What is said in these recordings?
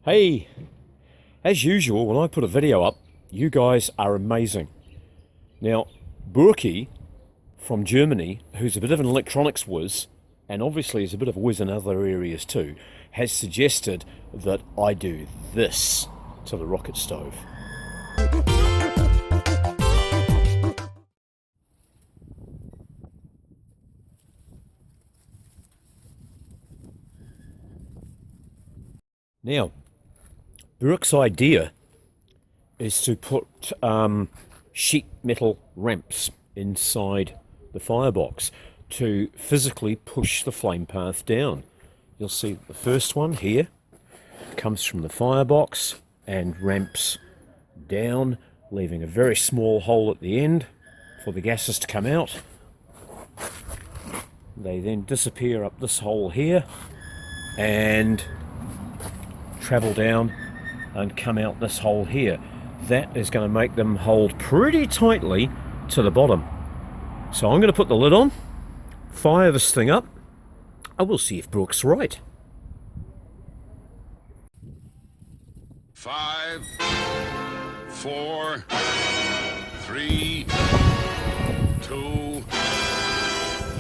Hey, as usual, when I put a video up, you guys are amazing. Now, Boerkie from Germany, who's a bit of an electronics whiz, and obviously is a bit of a whiz in other areas too, has suggested that I do this to the rocket stove. Now, Boerkie's idea is to put sheet metal ramps inside the firebox to physically push the flame path down. You'll see the first one here comes from the firebox and ramps down, leaving a very small hole at the end for the gases to come out. They then disappear up this hole here and travel down and come out this hole here. That is going to make them hold pretty tightly to the bottom. So I'm going to put the lid on, fire this thing up, and we'll see if Brooke's right. 5, 4, 3, 2,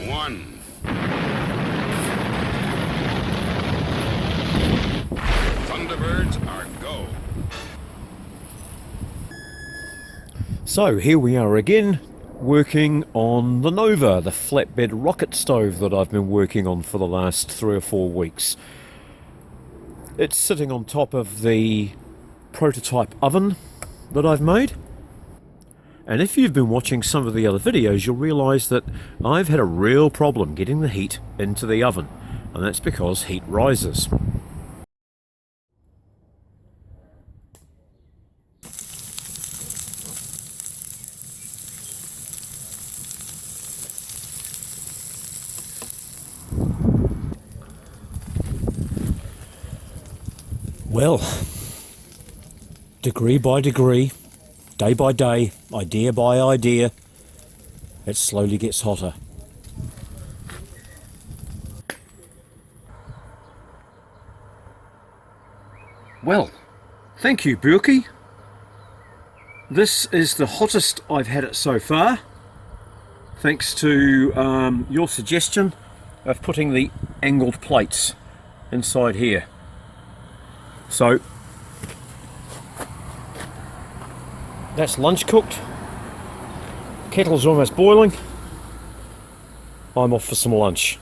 1. Thunderbirds are go. So here we are again, working on the Nova, the flatbed rocket stove that I've been working on for the last 3 or 4 weeks. It's sitting on top of the prototype oven that I've made. And if you've been watching some of the other videos, you'll realise that I've had a real problem getting the heat into the oven. And that's because heat rises. Well, degree by degree, day by day, idea by idea, it slowly gets hotter. Well, thank you, Boerkie. This is the hottest I've had it so far, thanks to your suggestion of putting the angled plates inside here. So, that's lunch cooked, kettle's almost boiling, I'm off for some lunch.